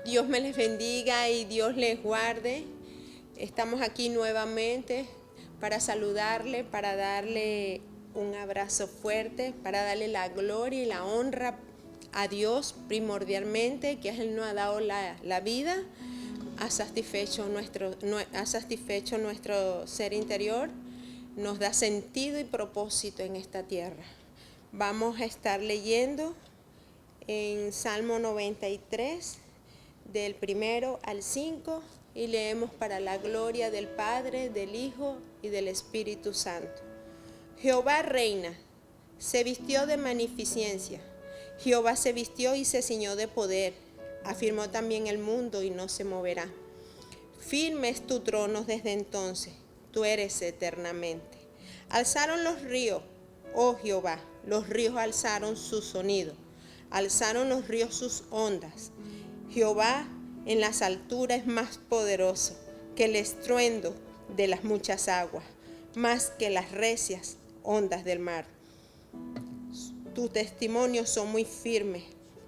Dios me les bendiga y Dios les guarde. Estamos aquí nuevamente para saludarle, para darle un abrazo fuerte, para darle la gloria y la honra a Dios primordialmente, que Él nos ha dado la vida, ha satisfecho nuestro ser interior, nos da sentido y propósito en esta tierra. Vamos a estar leyendo en Salmo 93, del 1 al 5, y leemos para la gloria del Padre, del Hijo y del Espíritu Santo. Jehová reina, se vistió de magnificencia. Jehová se vistió y se ciñó de poder. Afirmó también el mundo y no se moverá. Firme es tu trono desde entonces, tú eres eternamente. Alzaron los ríos, oh Jehová, los ríos alzaron su sonido. Alzaron los ríos sus ondas. Jehová en las alturas es más poderoso que el estruendo de las muchas aguas, más que las recias ondas del mar. Tus testimonios son muy firmes.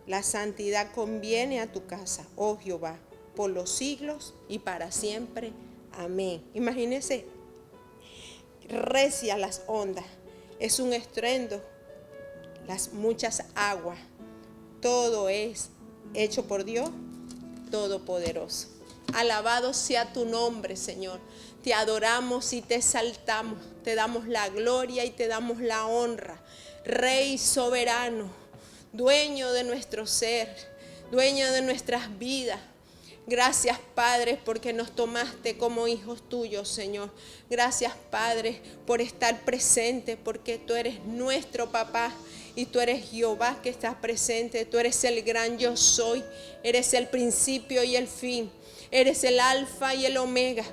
La santidad conviene a tu casa, oh Jehová, por los siglos y para siempre. Amén. Imagínense, recia las ondas, es un estruendo, las muchas aguas. Todo es hecho por Dios Todopoderoso. Alabado sea tu nombre, Señor. Te adoramos y te exaltamos. Te damos la gloria y te damos la honra. Rey soberano, dueño de nuestro ser, dueño de nuestras vidas. Gracias, Padre, porque nos tomaste como hijos tuyos, Señor. Gracias, Padre, por estar presente, porque tú eres nuestro papá. Y tú eres Jehová que estás presente, tú eres el gran yo soy, eres el principio y el fin, eres el alfa y el omega,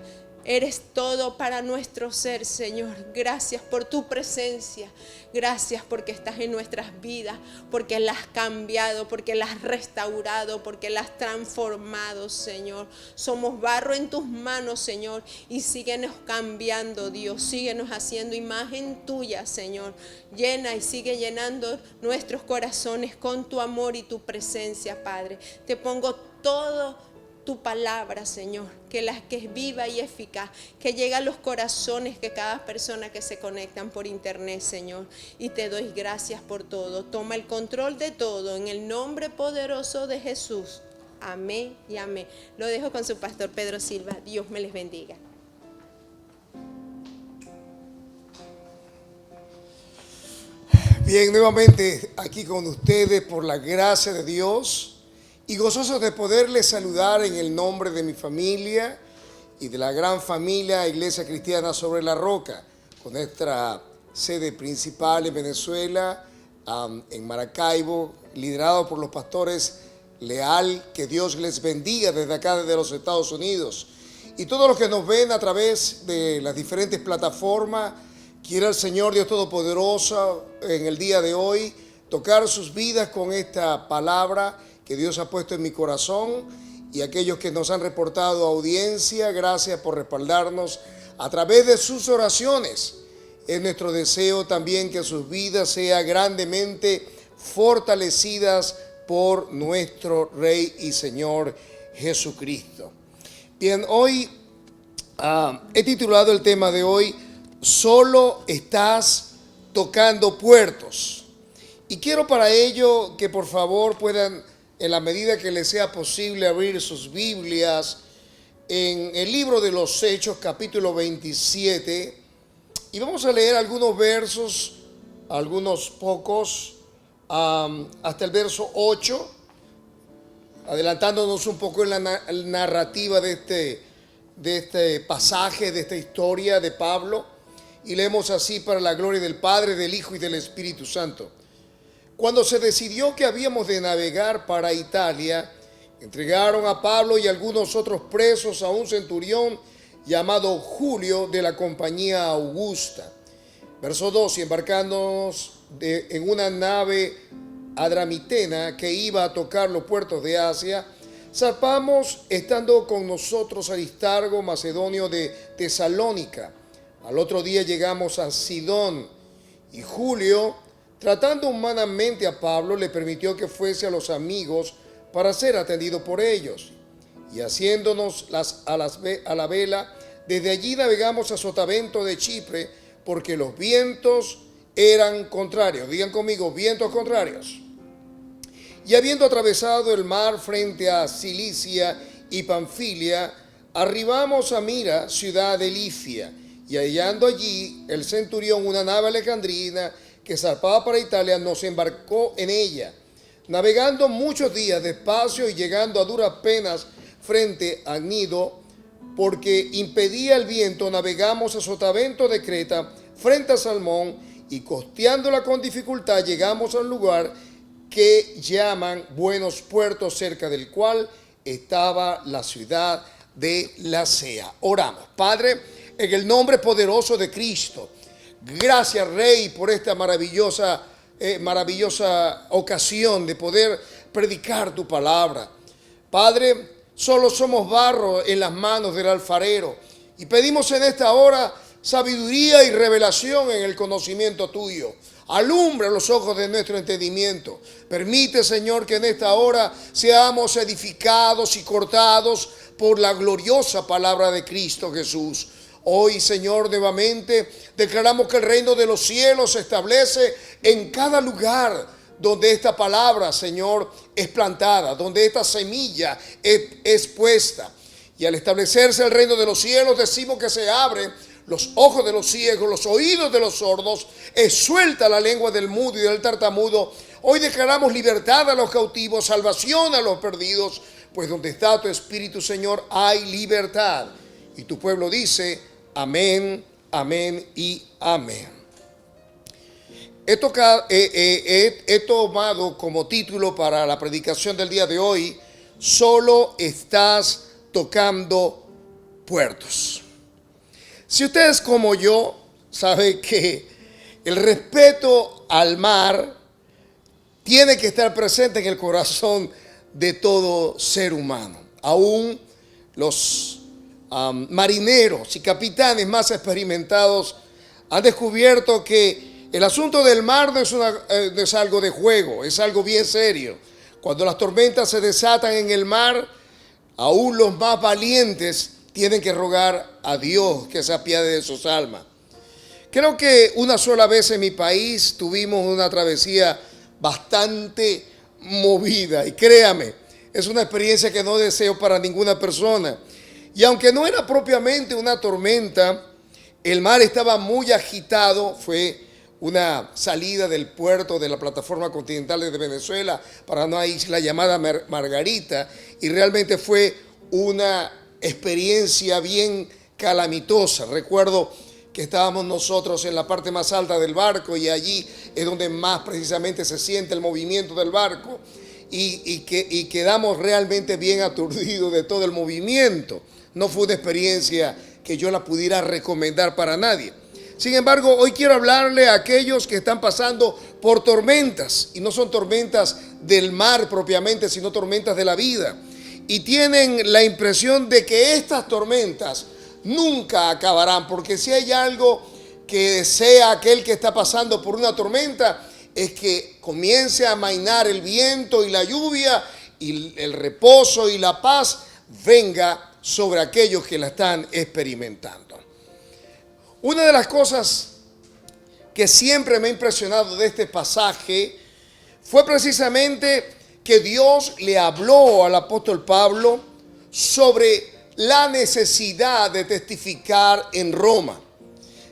eres todo para nuestro ser, Señor. Gracias por tu presencia, gracias porque estás en nuestras vidas, porque las has cambiado, porque las has restaurado, porque las has transformado, Señor. Somos barro en tus manos, Señor, y síguenos cambiando, Dios, síguenos haciendo imagen tuya, Señor. Llena y sigue llenando nuestros corazones con tu amor y tu presencia, Padre. Te pongo todo tu palabra, Señor, que es viva y eficaz, que llega a los corazones de cada persona que se conectan por internet, Señor. Y te doy gracias por todo. Toma el control de todo en el nombre poderoso de Jesús. Amén y amén. Lo dejo con su pastor Pedro Silva. Dios me les bendiga. Bien, nuevamente aquí con ustedes por la gracia de Dios y gozosos de poderles saludar en el nombre de mi familia y de la gran familia Iglesia Cristiana sobre la Roca, con nuestra sede principal en Venezuela, en Maracaibo, liderado por los pastores Leal. Que Dios les bendiga desde acá, desde los Estados Unidos. Y todos los que nos ven a través de las diferentes plataformas, quiera el Señor Dios Todopoderoso en el día de hoy tocar sus vidas con esta palabra que Dios ha puesto en mi corazón. Y aquellos que nos han reportado audiencia, gracias por respaldarnos a través de sus oraciones. Es nuestro deseo también que sus vidas sean grandemente fortalecidas por nuestro Rey y Señor Jesucristo. Bien, hoy he titulado el tema de hoy: solo estás tocando puertos. Y quiero para ello que por favor puedan, en la medida que les sea posible, abrir sus Biblias en el libro de los Hechos, capítulo 27. Y vamos a leer algunos versos, algunos pocos, hasta el verso 8, adelantándonos un poco en la narrativa de este pasaje, de esta historia de Pablo. Y leemos así: para la gloria del Padre, del Hijo y del Espíritu Santo. Cuando se decidió que habíamos de navegar para Italia, entregaron a Pablo y algunos otros presos a un centurión llamado Julio, de la compañía Augusta. Verso 2: y embarcándonos en una nave adramitena que iba a tocar los puertos de Asia, zarpamos, estando con nosotros Aristargo, macedonio de Tesalónica. Al otro día llegamos a Sidón, y Julio, tratando humanamente a Pablo, le permitió que fuese a los amigos para ser atendido por ellos. Y haciéndonos a la vela, desde allí navegamos a Sotavento de Chipre, porque los vientos eran contrarios. Digan conmigo, vientos contrarios. Y habiendo atravesado el mar frente a Cilicia y Panfilia, arribamos a Mira, ciudad de Licia, y hallando allí el centurión una nave alejandrina que zarpaba para Italia, nos embarcó en ella, navegando muchos días despacio y llegando a duras penas frente a Gnido, porque impedía el viento, navegamos a Sotavento de Creta, frente a Salmón, y costeándola con dificultad llegamos a un lugar que llaman Buenos Puertos, cerca del cual estaba la ciudad de Lasea. Oramos. Padre, en el nombre poderoso de Cristo, gracias, Rey, por esta maravillosa ocasión de poder predicar tu palabra. Padre, solo somos barro en las manos del alfarero y pedimos en esta hora sabiduría y revelación en el conocimiento tuyo. Alumbra los ojos de nuestro entendimiento. Permite, Señor, que en esta hora seamos edificados y cortados por la gloriosa palabra de Cristo Jesús. Hoy, Señor, nuevamente declaramos que el reino de los cielos se establece en cada lugar donde esta palabra, Señor, es plantada, donde esta semilla es puesta. Y al establecerse el reino de los cielos, decimos que se abren los ojos de los ciegos, los oídos de los sordos, suelta la lengua del mudo y del tartamudo. Hoy declaramos libertad a los cautivos, salvación a los perdidos, pues donde está tu Espíritu, Señor, hay libertad. Y tu pueblo dice, amén, amén y amén. He tomado como título para la predicación del día de hoy, solo estás tocando puertos. Si ustedes como yo saben que el respeto al mar tiene que estar presente en el corazón de todo ser humano. Aún los marineros y capitanes más experimentados han descubierto que el asunto del mar no es algo de juego, es algo bien serio. Cuando las tormentas se desatan en el mar, aún los más valientes tienen que rogar a Dios que se apiade de sus almas. Creo que una sola vez en mi país tuvimos una travesía bastante movida, y créame, es una experiencia que no deseo para ninguna persona. Y aunque no era propiamente una tormenta, el mar estaba muy agitado. Fue una salida del puerto de la plataforma continental de Venezuela para una isla llamada Margarita, y realmente fue una experiencia bien calamitosa. Recuerdo que estábamos nosotros en la parte más alta del barco, y allí es donde más precisamente se siente el movimiento del barco, y quedamos realmente bien aturdidos de todo el movimiento. No fue una experiencia que yo la pudiera recomendar para nadie. Sin embargo, hoy quiero hablarle a aquellos que están pasando por tormentas, y no son tormentas del mar propiamente, sino tormentas de la vida, y tienen la impresión de que estas tormentas nunca acabarán, porque si hay algo que desea aquel que está pasando por una tormenta, es que comience a amainar el viento y la lluvia, y el reposo y la paz venga sobre aquellos que la están experimentando. Una de las cosas que siempre me ha impresionado de este pasaje fue precisamente que Dios le habló al apóstol Pablo sobre la necesidad de testificar en Roma.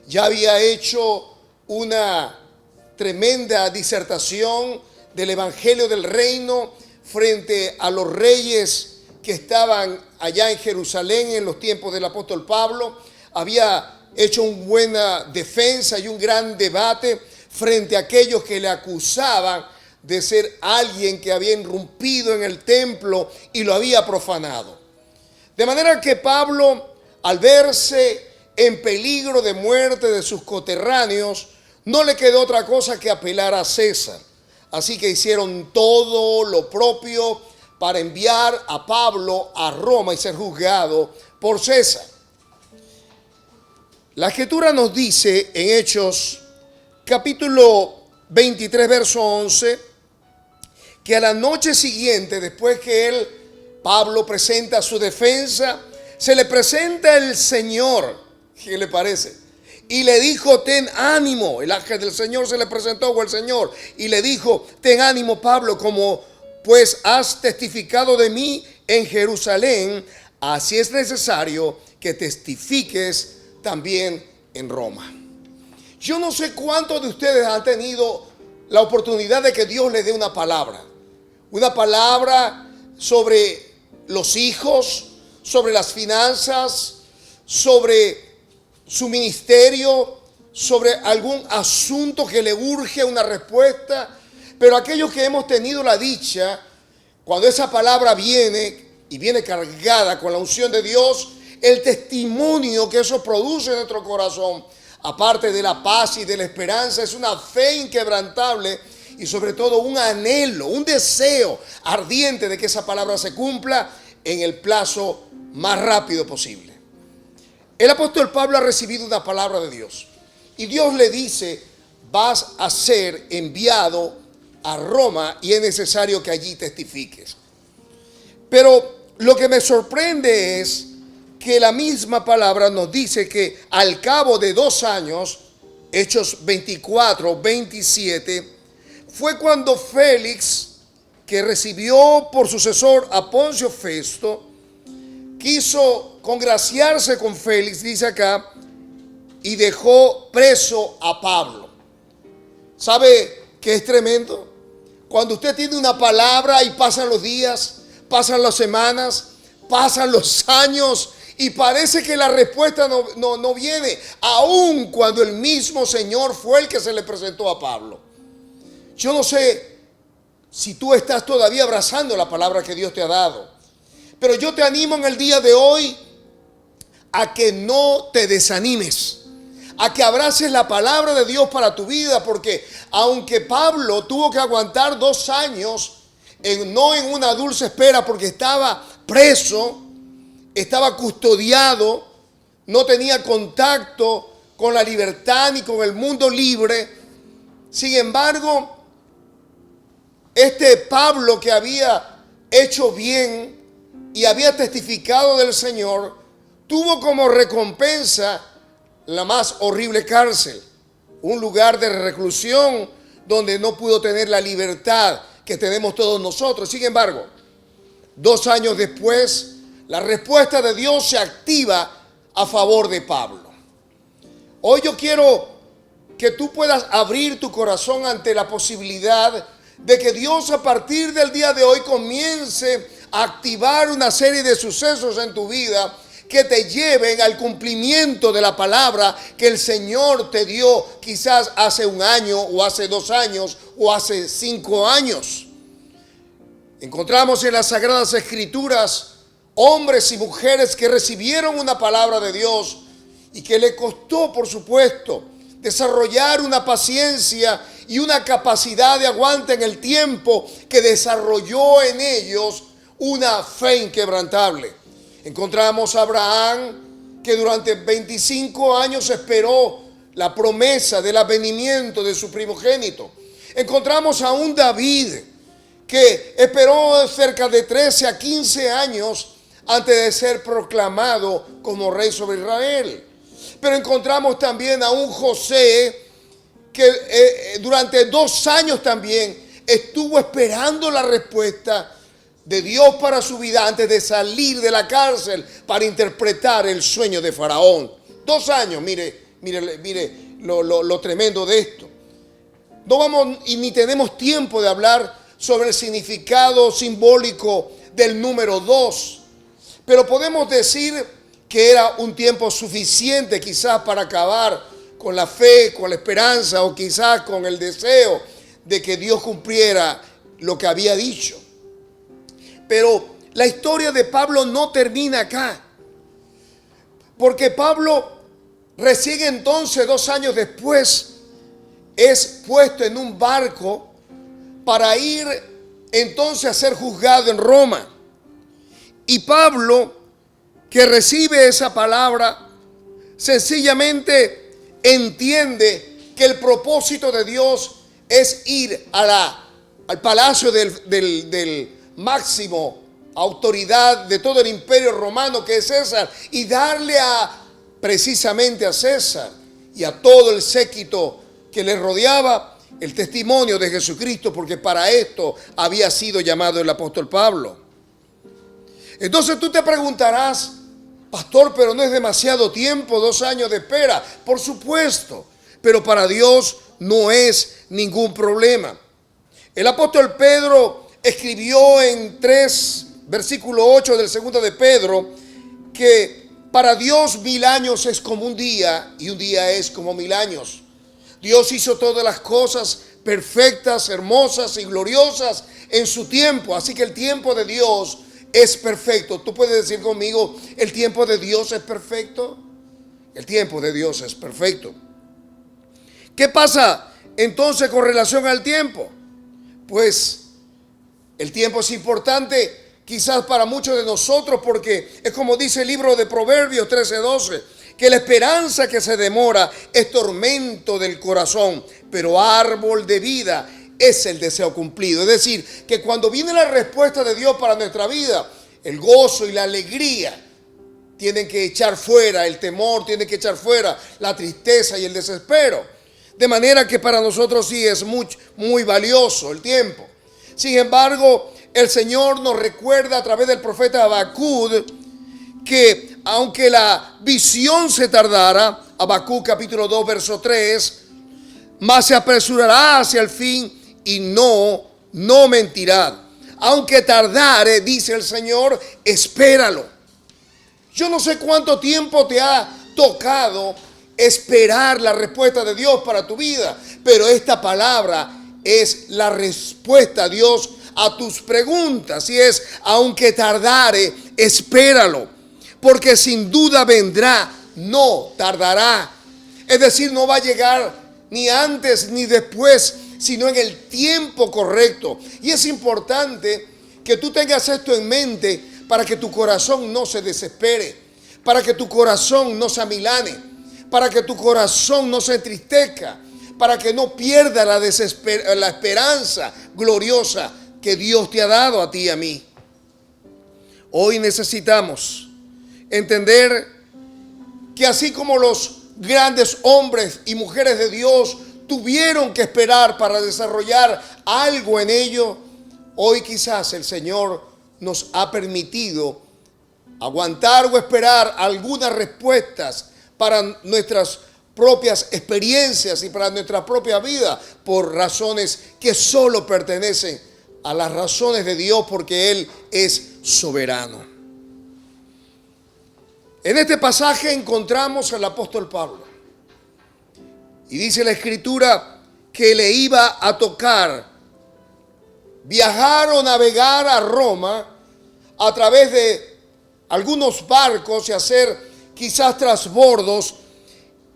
Ya había hecho una tremenda disertación del Evangelio del Reino frente a los reyes que estaban allá en Jerusalén en los tiempos del apóstol Pablo. Había hecho una buena defensa y un gran debate frente a aquellos que le acusaban de ser alguien que había irrumpido en el templo y lo había profanado. De manera que Pablo, al verse en peligro de muerte de sus coterráneos, no le quedó otra cosa que apelar a César. Así que hicieron todo lo propio para enviar a Pablo a Roma y ser juzgado por César. La Escritura nos dice en Hechos capítulo 23, verso 11, que a la noche siguiente, después que Pablo presenta su defensa, se le presenta el Señor. ¿Qué le parece? Y le dijo, ten ánimo. El ángel del Señor se le presentó, o el Señor, y le dijo, ten ánimo, Pablo, como pues has testificado de mí en Jerusalén, así es necesario que testifiques también en Roma. Yo no sé cuántos de ustedes han tenido la oportunidad de que Dios les dé una palabra sobre los hijos, sobre las finanzas, sobre su ministerio, sobre algún asunto que le urge una respuesta. Pero aquellos que hemos tenido la dicha, cuando esa palabra viene y viene cargada con la unción de Dios, el testimonio que eso produce en nuestro corazón, aparte de la paz y de la esperanza, es una fe inquebrantable y sobre todo un anhelo, un deseo ardiente de que esa palabra se cumpla en el plazo más rápido posible. El apóstol Pablo ha recibido una palabra de Dios y Dios le dice, vas a ser enviado a Roma y es necesario que allí testifiques. Pero lo que me sorprende es que la misma palabra nos dice que al cabo de 2 años, Hechos 24, 27, fue cuando Félix, que recibió por sucesor a Poncio Festo, quiso congraciarse con Félix, dice acá, y dejó preso a Pablo. ¿Sabe qué es tremendo? Cuando usted tiene una palabra y pasan los días, pasan las semanas, pasan los años y parece que la respuesta no viene, aun cuando el mismo Señor fue el que se le presentó a Pablo. Yo no sé si tú estás todavía abrazando la palabra que Dios te ha dado, pero yo te animo en el día de hoy a que no te desanimes, a que abraces la palabra de Dios para tu vida, porque aunque Pablo tuvo que aguantar 2 años, no en una dulce espera, porque estaba preso, estaba custodiado, no tenía contacto con la libertad ni con el mundo libre. Sin embargo, este Pablo, que había hecho bien y había testificado del Señor, tuvo como recompensa la más horrible cárcel, un lugar de reclusión donde no pudo tener la libertad que tenemos todos nosotros. Sin embargo, 2 años después, la respuesta de Dios se activa a favor de Pablo. Hoy yo quiero que tú puedas abrir tu corazón ante la posibilidad de que Dios a partir del día de hoy comience a activar una serie de sucesos en tu vida que te lleven al cumplimiento de la palabra que el Señor te dio quizás hace 1 año o hace 2 años o hace 5 años. Encontramos en las Sagradas Escrituras hombres y mujeres que recibieron una palabra de Dios y que le costó, por supuesto, desarrollar una paciencia y una capacidad de aguante en el tiempo que desarrolló en ellos una fe inquebrantable. Encontramos a Abraham, que durante 25 años esperó la promesa del advenimiento de su primogénito. Encontramos a un David que esperó cerca de 13 a 15 años antes de ser proclamado como rey sobre Israel. Pero encontramos también a un José que durante 2 años también estuvo esperando la respuesta de Dios para su vida antes de salir de la cárcel para interpretar el sueño de Faraón. 2 años, mire lo tremendo de esto. No vamos y ni tenemos tiempo de hablar sobre el significado simbólico del número 2, pero podemos decir que era un tiempo suficiente quizás para acabar con la fe, con la esperanza o quizás con el deseo de que Dios cumpliera lo que había dicho. Pero la historia de Pablo no termina acá, porque Pablo recién entonces 2 años después es puesto en un barco para ir entonces a ser juzgado en Roma. Y Pablo, que recibe esa palabra, sencillamente entiende que el propósito de Dios es ir a la al palacio del máximo autoridad de todo el imperio romano, que es César, y darle precisamente a César y a todo el séquito que le rodeaba el testimonio de Jesucristo, porque para esto había sido llamado el apóstol Pablo. Entonces tú te preguntarás: pastor, pero no es demasiado tiempo, 2 años de espera. Por supuesto, pero para Dios no es ningún problema. El apóstol Pedro escribió en versículo 8 del 2 de Pedro, que para Dios 1000 años es como un día y un día es como 1000 años. Dios hizo todas las cosas perfectas, hermosas y gloriosas en su tiempo. Así que el tiempo de Dios es perfecto. Tú puedes decir conmigo: ¿el tiempo de Dios es perfecto? El tiempo de Dios es perfecto. ¿Qué pasa entonces con relación al tiempo? Pues el tiempo es importante quizás para muchos de nosotros, porque es como dice el libro de Proverbios 13:12, que la esperanza que se demora es tormento del corazón, pero árbol de vida es el deseo cumplido. Es decir, que cuando viene la respuesta de Dios para nuestra vida, el gozo y la alegría tienen que echar fuera el temor, tienen que echar fuera la tristeza y el desespero. De manera que para nosotros sí es muy valioso el tiempo. Sin embargo, el Señor nos recuerda a través del profeta Habacuc que aunque la visión se tardara, Habacuc capítulo 2 verso 3, mas se apresurará hacia el fin y no mentirá. Aunque tardare, dice el Señor, espéralo. Yo no sé cuánto tiempo te ha tocado esperar la respuesta de Dios para tu vida, pero esta palabra es la respuesta a Dios a tus preguntas, y es: aunque tardare, espéralo, porque sin duda vendrá, no tardará. Es decir, no va a llegar ni antes ni después, sino en el tiempo correcto. Y es importante que tú tengas esto en mente para que tu corazón no se desespere, para que tu corazón no se amilane, para que tu corazón no se entristezca, para que no pierda la esperanza gloriosa que Dios te ha dado a ti y a mí. Hoy necesitamos entender que así como los grandes hombres y mujeres de Dios tuvieron que esperar para desarrollar algo en ello, hoy quizás el Señor nos ha permitido aguantar o esperar algunas respuestas para nuestras propias experiencias y para nuestra propia vida, por razones que solo pertenecen a las razones de Dios, porque Él es soberano. En este pasaje encontramos al apóstol Pablo, y dice la Escritura que le iba a tocar viajar o navegar a Roma a través de algunos barcos y hacer quizás trasbordos.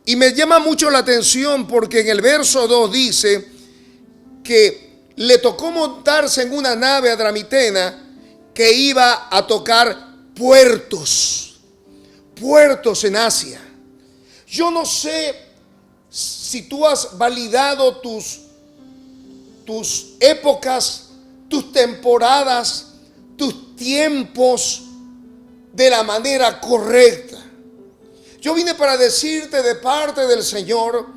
Y me llama mucho la atención porque en el verso 2 dice que le tocó montarse en una nave adramitena que iba a tocar puertos en Asia. Yo no sé si tú has validado tus épocas, tus temporadas, tus tiempos de la manera correcta. Yo vine para decirte de parte del Señor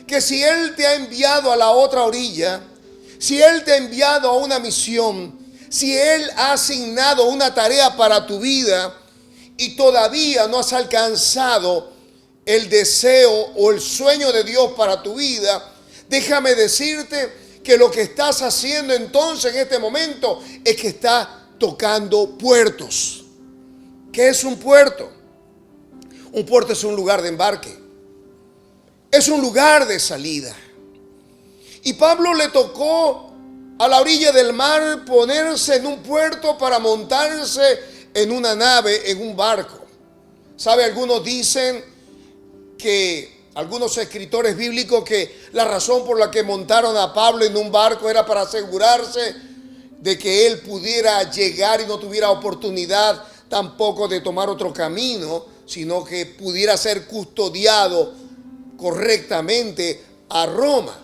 que si Él te ha enviado a la otra orilla, si Él te ha enviado a una misión, si Él ha asignado una tarea para tu vida y todavía no has alcanzado el deseo o el sueño de Dios para tu vida, déjame decirte que lo que estás haciendo entonces en este momento es que estás tocando puertos. ¿Qué es un puerto? Un puerto es un lugar de embarque, es un lugar de salida. Y Pablo le tocó a la orilla del mar ponerse en un puerto para montarse en una nave, en un barco. ¿Sabe? Algunos dicen que, algunos escritores bíblicos, que la razón por la que montaron a Pablo en un barco era para asegurarse de que él pudiera llegar y no tuviera oportunidad tampoco de tomar otro camino, sino que pudiera ser custodiado correctamente a Roma.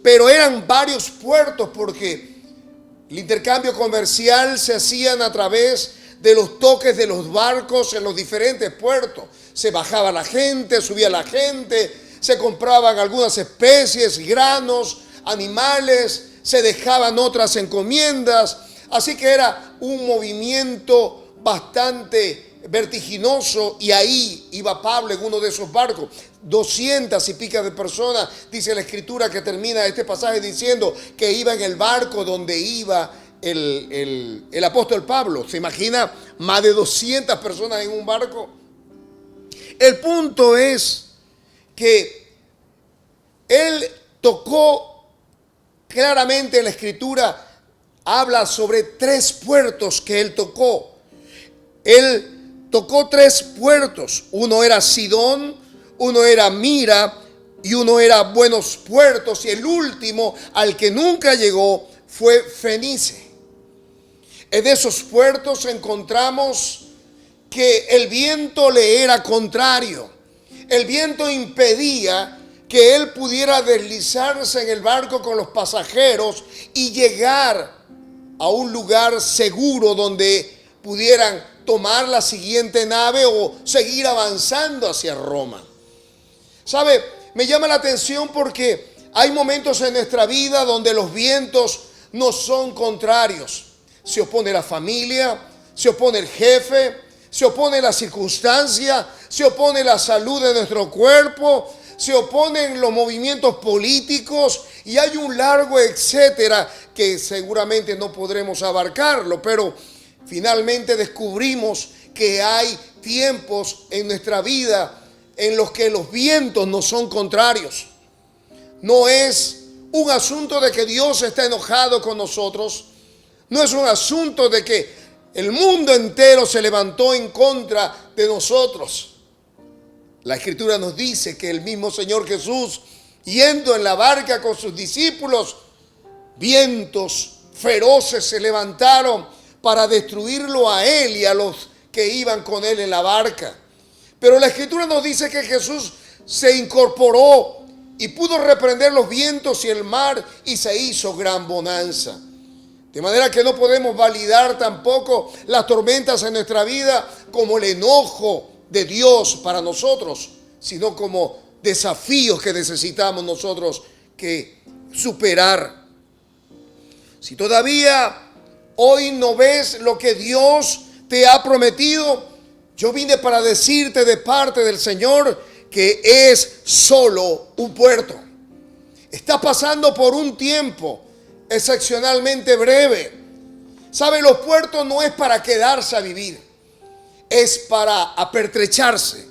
pero eran varios puertos porque el intercambio comercial se hacían a través de los toques de los barcos en los diferentes puertos. Se bajaba la gente, subía la gente, se compraban algunas especies, granos, animales, se dejaban otras encomiendas. Así que era un movimiento bastante vertiginoso, y ahí iba Pablo en uno de esos barcos. 200 y pico de personas, dice la escritura, que termina este pasaje diciendo que iba en el barco donde iba el apóstol Pablo. ¿Se imagina? Más de 200 personas en un barco. El punto es que él tocó claramente en la escritura, habla sobre 3 puertos que él tocó. Él tocó 3 puertos. Uno era Sidón, uno era Mira y uno era Buenos Puertos. Y el último, al que nunca llegó, fue Fenice. En esos puertos encontramos que el viento le era contrario. El viento impedía que él pudiera deslizarse en el barco con los pasajeros y llegar a un lugar seguro donde pudieran tomar la siguiente nave o seguir avanzando hacia Roma. ¿Sabe? Me llama la atención porque hay momentos en nuestra vida donde los vientos nos son contrarios. Se opone la familia, se opone el jefe, se opone la circunstancia, se opone la salud de nuestro cuerpo, se oponen los movimientos políticos y hay un largo etcétera que seguramente no podremos abarcarlo, pero finalmente descubrimos que hay tiempos en nuestra vida en los que los vientos no son contrarios. No es un asunto de que Dios está enojado con nosotros. No es un asunto de que el mundo entero se levantó en contra de nosotros. La escritura nos dice que el mismo Señor Jesús, yendo en la barca con sus discípulos, vientos feroces se levantaron para destruirlo a él y a los que iban con él en la barca. Pero la escritura nos dice que Jesús se incorporó y pudo reprender los vientos y el mar y se hizo gran bonanza. De manera que no podemos validar tampoco las tormentas en nuestra vida como el enojo de Dios para nosotros, sino como desafíos que necesitamos nosotros que superar. Si todavía hoy no ves lo que Dios te ha prometido, yo vine para decirte de parte del Señor que es solo un puerto. Está pasando por un tiempo excepcionalmente breve. ¿Sabe? Los puertos no es para quedarse a vivir, es para apertrecharse.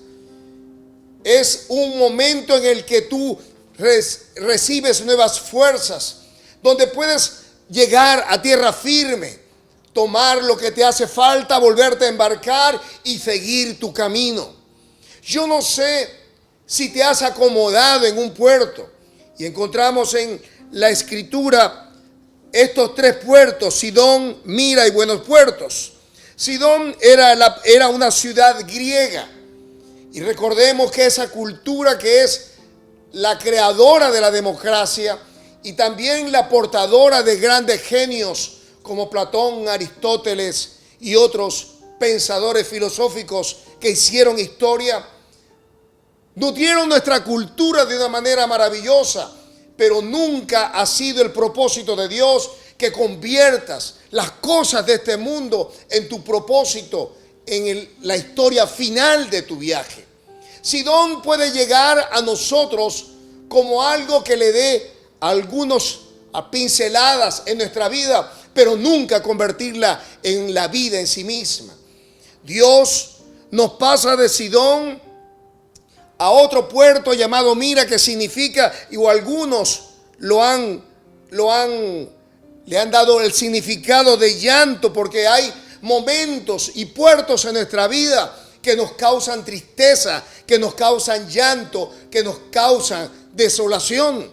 Es un momento en el que tú recibes nuevas fuerzas, donde puedes llegar a tierra firme, tomar lo que te hace falta, volverte a embarcar y seguir tu camino. Yo no sé si te has acomodado en un puerto, y encontramos en la escritura estos 3 puertos: Sidón, Mira y Buenos Puertos. Sidón era una ciudad griega, y recordemos que esa cultura que es la creadora de la democracia y también la portadora de grandes genios como Platón, Aristóteles y otros pensadores filosóficos que hicieron historia, nutrieron nuestra cultura de una manera maravillosa, pero nunca ha sido el propósito de Dios que conviertas las cosas de este mundo en tu propósito, en la historia final de tu viaje. Sidón puede llegar a nosotros como algo que le dé algunas pinceladas en nuestra vida, pero nunca convertirla en la vida en sí misma. Dios nos pasa de Sidón a otro puerto llamado Mira, que significa, o algunos le han dado el significado de llanto, porque hay momentos y puertos en nuestra vida que nos causan tristeza, que nos causan llanto, que nos causan desolación.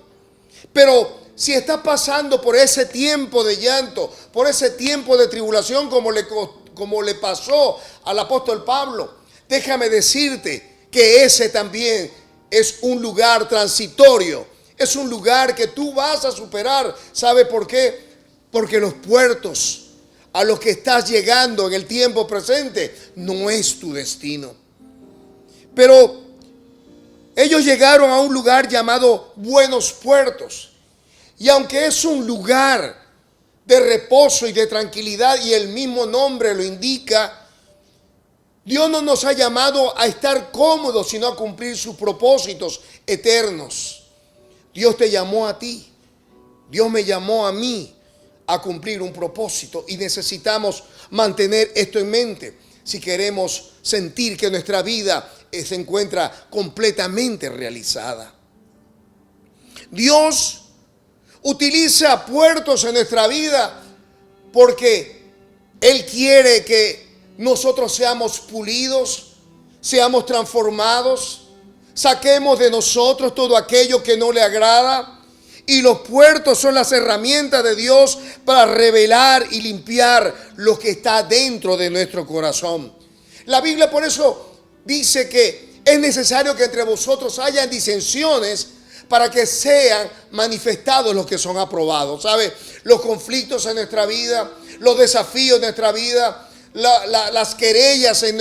Pero si estás pasando por ese tiempo de llanto, por ese tiempo de tribulación como le pasó al apóstol Pablo, déjame decirte que ese también es un lugar transitorio, Es un lugar que tú vas a superar. ¿Sabe por qué? Porque los puertos a los que estás llegando en el tiempo presente no es tu destino. Pero ellos llegaron a un lugar llamado Buenos Puertos. Y aunque es un lugar de reposo y de tranquilidad, y el mismo nombre lo indica, Dios no nos ha llamado a estar cómodos, sino a cumplir sus propósitos eternos. Dios te llamó a ti, Dios me llamó a mí a cumplir un propósito, y necesitamos mantener esto en mente si queremos sentir que nuestra vida se encuentra completamente realizada. Dios utiliza puertos en nuestra vida porque Él quiere que nosotros seamos pulidos, seamos transformados, saquemos de nosotros todo aquello que no le agrada. Y los puertos son las herramientas de Dios para revelar y limpiar lo que está dentro de nuestro corazón. La Biblia por eso dice que es necesario que entre vosotros haya disensiones para que sean manifestados los que son aprobados. ¿Sabe? Los conflictos en nuestra vida, los desafíos en nuestra vida, las querellas en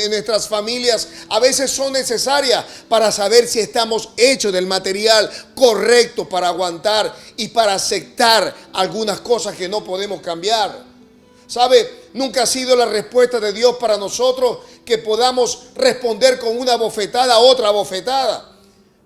nuestras familias a veces son necesarias para saber si estamos hechos del material correcto para aguantar y para aceptar algunas cosas que no podemos cambiar. ¿Sabe? Nunca ha sido la respuesta de Dios para nosotros que podamos responder con una bofetada a otra bofetada.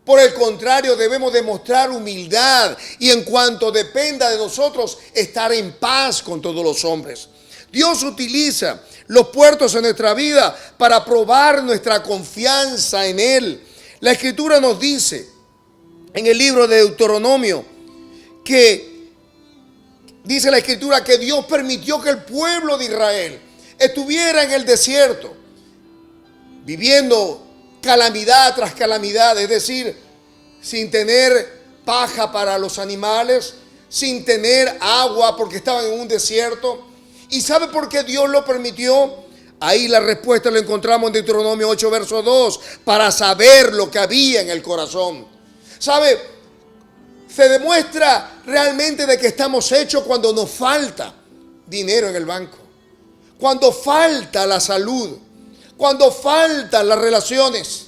Por el contrario, debemos demostrar humildad y, en cuanto dependa de nosotros, estar en paz con todos los hombres. Dios utiliza los puertos en nuestra vida para probar nuestra confianza en Él. La Escritura nos dice en el libro de Deuteronomio que dice la Escritura que Dios permitió que el pueblo de Israel estuviera en el desierto, viviendo calamidad tras calamidad, es decir, sin tener paja para los animales, sin tener agua porque estaban en un desierto. ¿Y sabe por qué Dios lo permitió? Ahí la respuesta la encontramos en Deuteronomio 8, verso 2, para saber lo que había en el corazón. ¿Sabe? Se demuestra realmente de que estamos hechos cuando nos falta dinero en el banco, cuando falta la salud, cuando faltan las relaciones,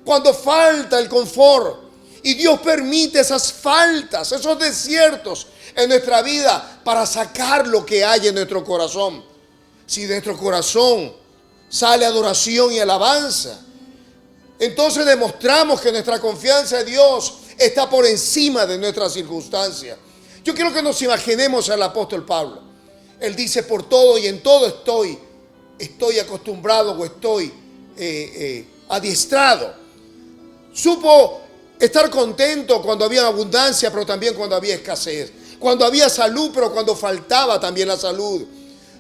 cuando falta el confort. Y Dios permite esas faltas, esos desiertos en nuestra vida para sacar lo que hay en nuestro corazón. Si de nuestro corazón sale adoración y alabanza, entonces demostramos que nuestra confianza en Dios está por encima de nuestras circunstancias. Yo quiero que nos imaginemos al apóstol Pablo. Él dice: por todo y en todo estoy acostumbrado o estoy adiestrado. Supo estar contento cuando había abundancia, pero también cuando había escasez. Cuando había salud, pero cuando faltaba también la salud.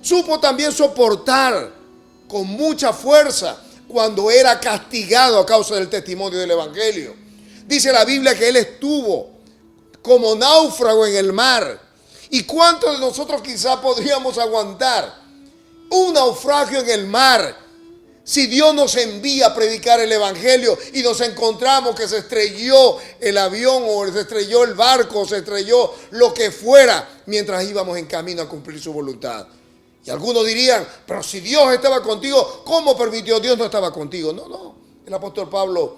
Supo también soportar con mucha fuerza cuando era castigado a causa del testimonio del Evangelio. Dice la Biblia que él estuvo como náufrago en el mar. ¿Y cuántos de nosotros quizá podríamos aguantar un naufragio en el mar si Dios nos envía a predicar el Evangelio y nos encontramos que se estrelló el avión o se estrelló el barco o se estrelló lo que fuera mientras íbamos en camino a cumplir su voluntad? Y algunos dirían: pero si Dios estaba contigo, ¿cómo permitió? Dios no estaba contigo. No. El apóstol Pablo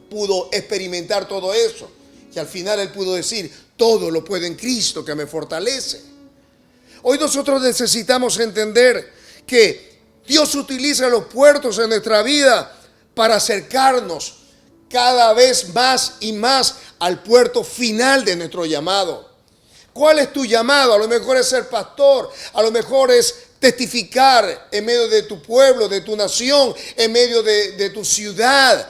pudo experimentar todo eso y al final él pudo decir: todo lo puedo en Cristo que me fortalece. Hoy nosotros necesitamos entender que Dios utiliza los puertos en nuestra vida para acercarnos cada vez más y más al puerto final de nuestro llamado. ¿Cuál es tu llamado? A lo mejor es ser pastor, a lo mejor es testificar en medio de tu pueblo, de tu nación, en medio de tu ciudad.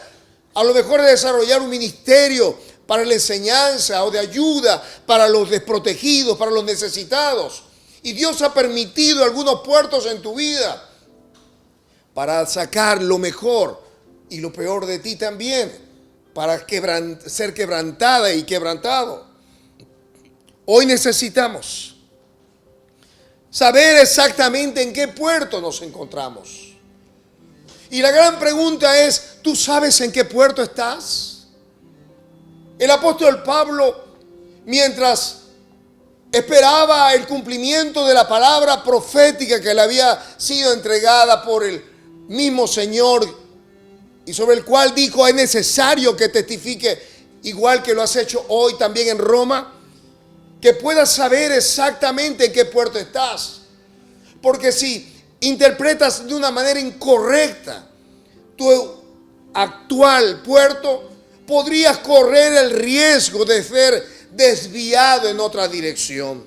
A lo mejor es desarrollar un ministerio para la enseñanza o de ayuda para los desprotegidos, para los necesitados. Y Dios ha permitido algunos puertos en tu vida para sacar lo mejor y lo peor de ti también, para ser quebrantada y quebrantado. Hoy necesitamos saber exactamente en qué puerto nos encontramos. Y la gran pregunta es: ¿tú sabes en qué puerto estás? El apóstol Pablo, mientras esperaba el cumplimiento de la palabra profética que le había sido entregada por el mismo Señor y sobre el cual dijo: es necesario que testifique, igual que lo has hecho hoy también en Roma, que puedas saber exactamente en qué puerto estás. Porque si interpretas de una manera incorrecta tu actual puerto, podrías correr el riesgo de ser desviado en otra dirección.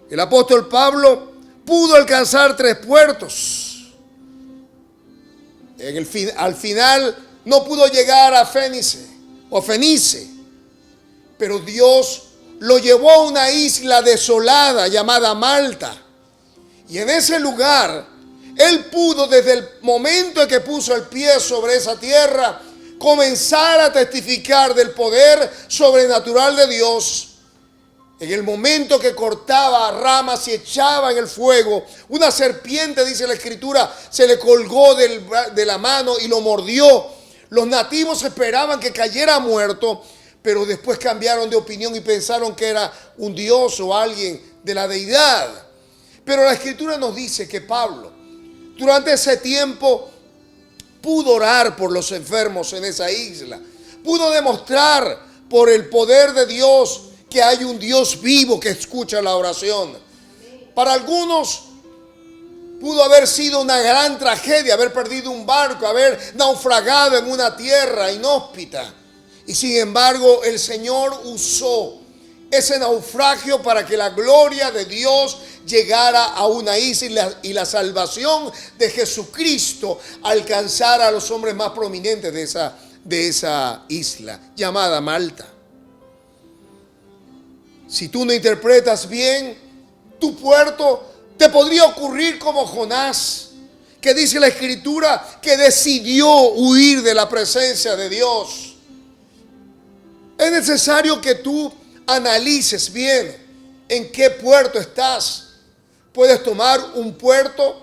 El apóstol Pablo pudo alcanzar 3 puertos. Al final no pudo llegar a Fenice, pero Dios lo llevó a una isla desolada llamada Malta. Y en ese lugar, él pudo, desde el momento en que puso el pie sobre esa tierra, comenzar a testificar del poder sobrenatural de Dios. En el momento que cortaba ramas y echaba en el fuego, una serpiente, dice la Escritura, se le colgó de la mano y lo mordió. Los nativos esperaban que cayera muerto, pero después cambiaron de opinión y pensaron que era un dios o alguien de la deidad. Pero la Escritura nos dice que Pablo, durante ese tiempo, pudo orar por los enfermos en esa isla. Pudo demostrar por el poder de Dios que hay un Dios vivo que escucha la oración. Para algunos pudo haber sido una gran tragedia haber perdido un barco, haber naufragado en una tierra inhóspita. Y sin embargo, el Señor usó ese naufragio para que la gloria de Dios llegara a una isla y la salvación de Jesucristo alcanzara a los hombres más prominentes de esa isla llamada Malta. Si tú no interpretas bien tu puerto, te podría ocurrir como Jonás, que dice la Escritura que decidió huir de la presencia de Dios. Es necesario que tú analices bien en qué puerto estás. Puedes tomar un puerto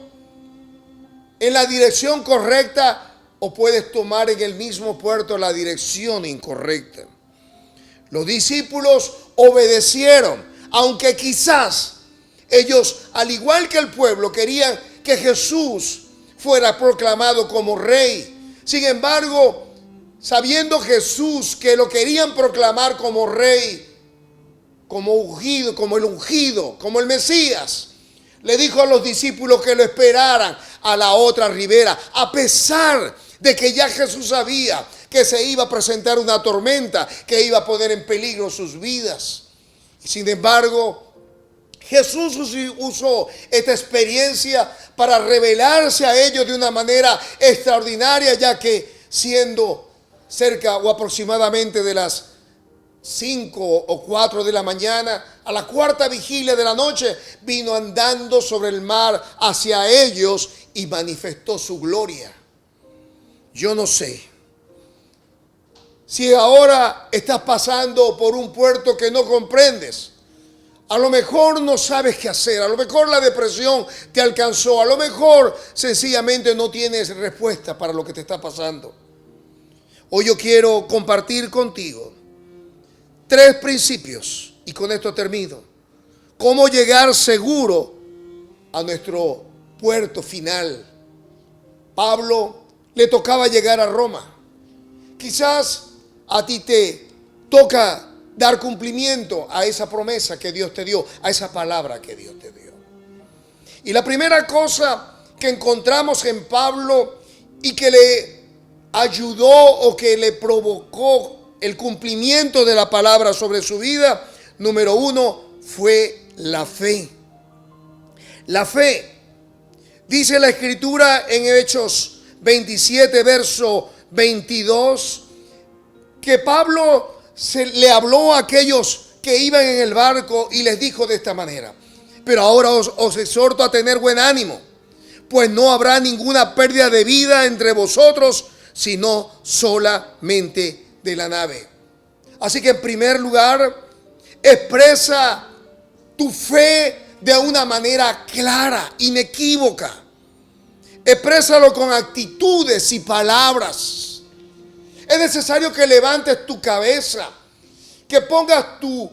en la dirección correcta o puedes tomar en el mismo puerto la dirección incorrecta. Los discípulos obedecieron, aunque quizás ellos, al igual que el pueblo, querían que Jesús fuera proclamado como rey. Sin embargo, sabiendo Jesús que lo querían proclamar como rey, como ungido, como el Mesías, le dijo a los discípulos que lo esperaran a la otra ribera, a pesar de que ya Jesús sabía que se iba a presentar una tormenta que iba a poner en peligro sus vidas. Sin embargo, Jesús usó esta experiencia para revelarse a ellos de una manera extraordinaria, ya que siendo cerca o aproximadamente de las 5 o 4 de la mañana, a la 4ª vigilia de la noche, vino andando sobre el mar hacia ellos y manifestó su gloria. Yo no sé si ahora estás pasando por un puerto que no comprendes. A lo mejor no sabes qué hacer, a lo mejor la depresión te alcanzó, a lo mejor sencillamente no tienes respuesta para lo que te está pasando. Hoy yo quiero compartir contigo 3 principios y con esto termino. Cómo llegar seguro a nuestro puerto final. Pablo le tocaba llegar a Roma. Quizás a ti te toca dar cumplimiento a esa promesa que Dios te dio, a esa palabra que Dios te dio. Y la primera cosa que encontramos en Pablo y que le ayudó o que le provocó el cumplimiento de la palabra sobre su vida, número 1, fue la fe. La fe. Dice la Escritura en Hechos 27, verso 22, que Pablo le habló a aquellos que iban en el barco y les dijo de esta manera: pero ahora os exhorto a tener buen ánimo, pues no habrá ninguna pérdida de vida entre vosotros, sino solamente de la nave. Así que en primer lugar, expresa tu fe de una manera clara, inequívoca. Exprésalo con actitudes y palabras. Es necesario que levantes tu cabeza, que pongas tu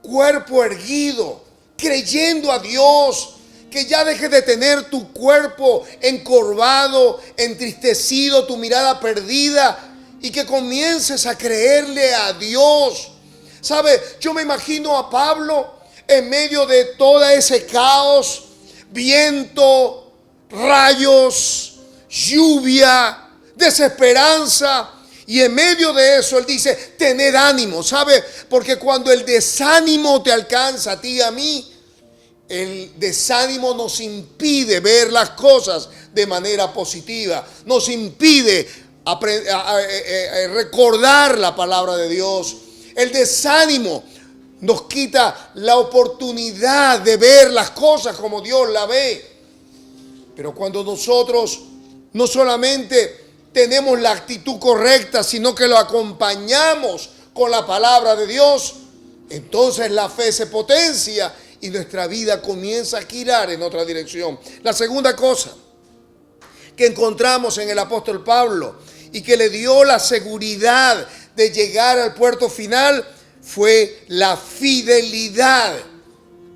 cuerpo erguido, creyendo a Dios, que ya dejes de tener tu cuerpo encorvado, entristecido, tu mirada perdida, y que comiences a creerle a Dios. ¿Sabe? Yo me imagino a Pablo en medio de todo ese caos, viento, rayos, lluvia, desesperanza. Y en medio de eso él dice, tened ánimo, ¿sabe? Porque cuando el desánimo te alcanza a ti y a mí, el desánimo nos impide ver las cosas de manera positiva, nos impide recordar la palabra de Dios. El desánimo nos quita la oportunidad de ver las cosas como Dios la ve. Pero cuando nosotros no solamente tenemos la actitud correcta, sino que lo acompañamos con la palabra de Dios, entonces la fe se potencia y nuestra vida comienza a girar en otra dirección. La segunda cosa que encontramos en el apóstol Pablo y que le dio la seguridad de llegar al puerto final fue la fidelidad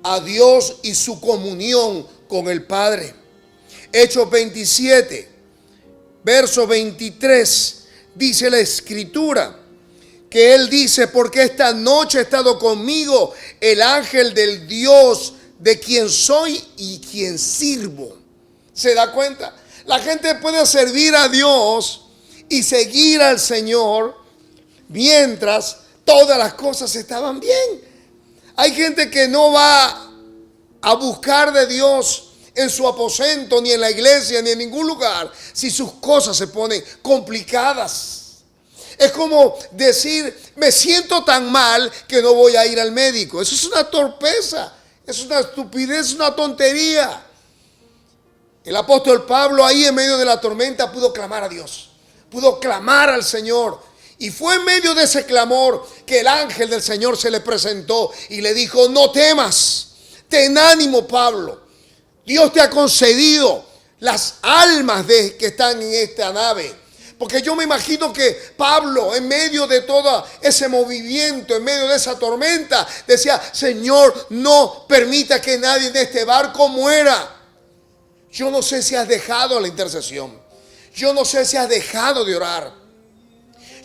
a Dios y su comunión con el Padre. Hechos 27, verso 23, dice la Escritura que él dice, porque esta noche ha estado conmigo el ángel del Dios de quien soy y quien sirvo. ¿Se da cuenta? La gente puede servir a Dios y seguir al Señor mientras todas las cosas estaban bien. Hay gente que no va a buscar de Dios en su aposento, ni en la iglesia, ni en ningún lugar, si sus cosas se ponen complicadas. Es como decir, me siento tan mal que no voy a ir al médico. Eso es una torpeza, es una estupidez, es una tontería. El apóstol Pablo ahí en medio de la tormenta pudo clamar a Dios, pudo clamar al Señor. Y fue en medio de ese clamor que el ángel del Señor se le presentó y le dijo, no temas, ten ánimo, Pablo. Dios te ha concedido las almas que están en esta nave. Porque yo me imagino que Pablo, en medio de todo ese movimiento, en medio de esa tormenta, decía, Señor, no permita que nadie en este barco muera. Yo no sé si has dejado la intercesión. Yo no sé si has dejado de orar.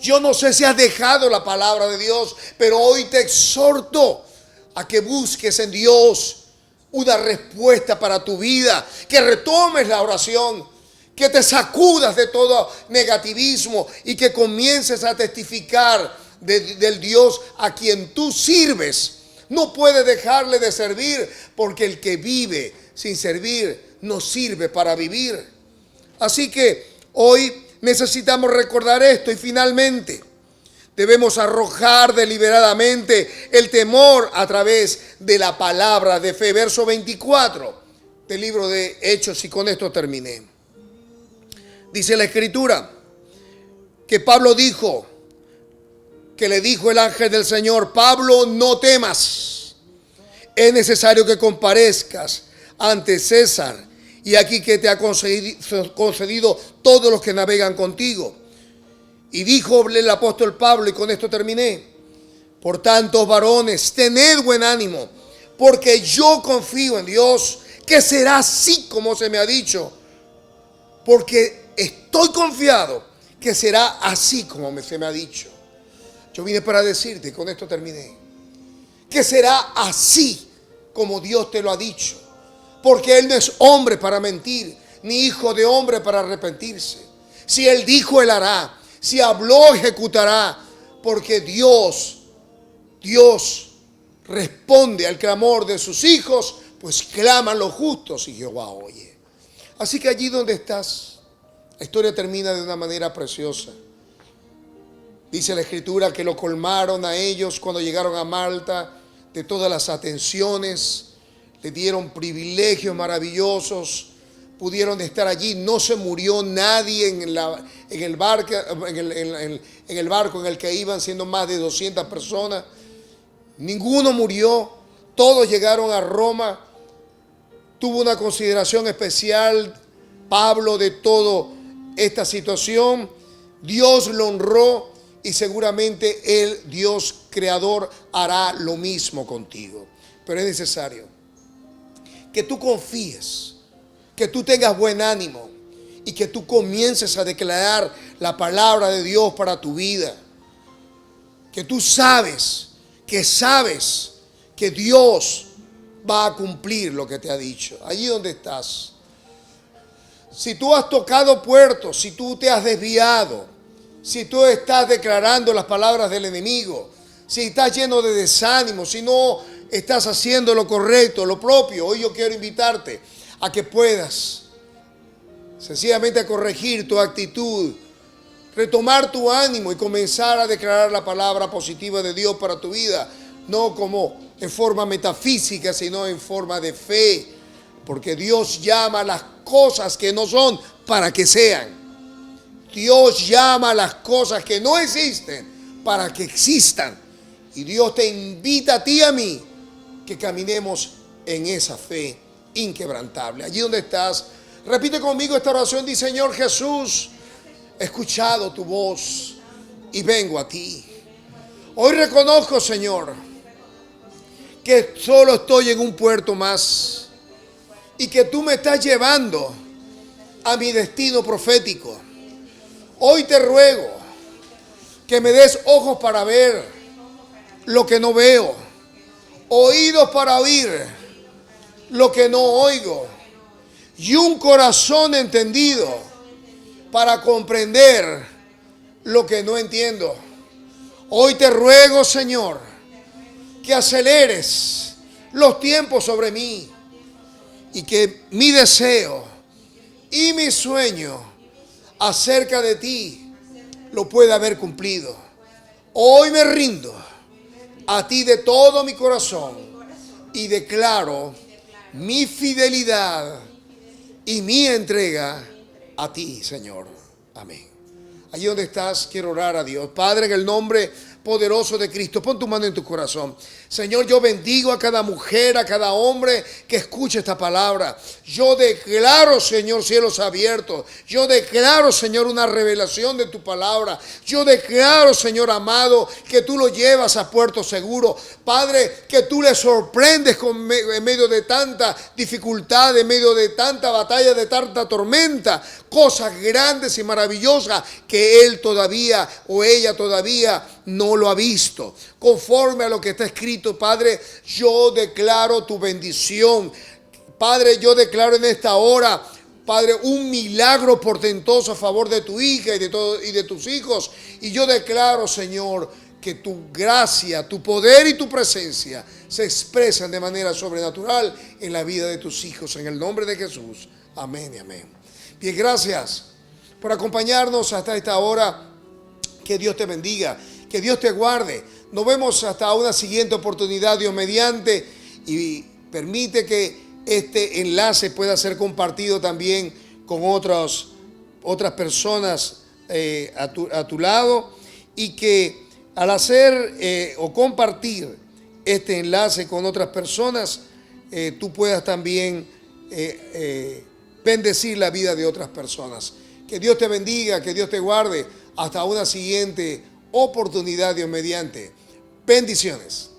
Yo no sé si has dejado la palabra de Dios, pero hoy te exhorto a que busques en Dios una respuesta para tu vida, que retomes la oración, que te sacudas de todo negativismo y que comiences a testificar del Dios a quien tú sirves. No puedes dejarle de servir, porque el que vive sin servir no sirve para vivir. Así que hoy necesitamos recordar esto y finalmente debemos arrojar deliberadamente el temor a través de la palabra de fe. Verso 24 del libro de Hechos, y con esto terminé. Dice la Escritura que Pablo dijo, que le dijo el ángel del Señor, Pablo, no temas, es necesario que comparezcas ante César, y aquí que te ha concedido todos los que navegan contigo. Y dijo el apóstol Pablo, y con esto terminé, por tanto, varones, tened buen ánimo, porque yo confío en Dios, que será así como se me ha dicho, porque estoy confiado que será así como se me ha dicho. Yo vine para decirte, y con esto terminé, que será así como Dios te lo ha dicho, porque Él no es hombre para mentir, ni hijo de hombre para arrepentirse. Si Él dijo, Él hará. Si habló, ejecutará, porque Dios responde al clamor de sus hijos, pues claman los justos y Jehová oye. Así que allí donde estás, la historia termina de una manera preciosa. Dice la Escritura que lo colmaron a ellos cuando llegaron a Malta de todas las atenciones, le dieron privilegios maravillosos, pudieron estar allí, no se murió nadie en el barco en el que iban, siendo más de 200 personas. Ninguno murió, todos llegaron a Roma. Tuvo una consideración especial Pablo de toda esta situación, Dios lo honró y seguramente el Dios creador hará lo mismo contigo. Pero es necesario que tú confíes, que tú tengas buen ánimo y que tú comiences a declarar la palabra de Dios para tu vida. Que tú sabes que Dios va a cumplir lo que te ha dicho. Allí donde estás. Si tú has tocado puertos, si tú te has desviado, si tú estás declarando las palabras del enemigo, si estás lleno de desánimo, si no estás haciendo lo correcto, lo propio, hoy yo quiero invitarte a que puedas sencillamente a corregir tu actitud, retomar tu ánimo y comenzar a declarar la palabra positiva de Dios para tu vida, no como en forma metafísica, sino en forma de fe, porque Dios llama las cosas que no son para que sean. Dios llama las cosas que no existen para que existan. Y Dios te invita a ti y a mí que caminemos en esa fe inquebrantable. Allí donde estás, repite conmigo esta oración. Dice: Señor Jesús, he escuchado tu voz y vengo a ti. Hoy reconozco, Señor, que solo estoy en un puerto más y que tú me estás llevando a mi destino profético. Hoy te ruego que me des ojos para ver lo que no veo, oídos para oír lo que no oigo y un corazón entendido para comprender lo que no entiendo. Hoy te ruego, Señor, que aceleres los tiempos sobre mí y que mi deseo y mi sueño acerca de ti lo pueda haber cumplido. Hoy me rindo a ti de todo mi corazón y declaro mi fidelidad y mi entrega a ti, Señor. Amén. Allí donde estás, quiero orar a Dios. Padre, en el nombre poderoso de Cristo, pon tu mano en tu corazón. Señor, yo bendigo a cada mujer, a cada hombre que escuche esta palabra. Yo declaro, Señor, cielos abiertos. Yo declaro, Señor, una revelación de tu palabra. Yo declaro, Señor amado, que tú lo llevas a puerto seguro. Padre, que tú le sorprendes en medio de tanta dificultad, en medio de tanta batalla, de tanta tormenta. Cosas grandes y maravillosas que él todavía o ella todavía no lo ha visto. Conforme a lo que está escrito, Padre, yo declaro tu bendición. Padre, yo declaro en esta hora, Padre, un milagro portentoso a favor de tu hija y de tus hijos. Y yo declaro, Señor, que tu gracia, tu poder y tu presencia se expresan de manera sobrenatural en la vida de tus hijos. En el nombre de Jesús. Amén y amén. Bien, gracias por acompañarnos hasta esta hora. Que Dios te bendiga, que Dios te guarde. Nos vemos hasta una siguiente oportunidad, Dios mediante, y permite que este enlace pueda ser compartido también con otras personas a tu lado, y que al hacer o compartir este enlace con otras personas, tú puedas también bendecir la vida de otras personas. Que Dios te bendiga, que Dios te guarde. Hasta una siguiente oportunidad, Dios mediante. Bendiciones.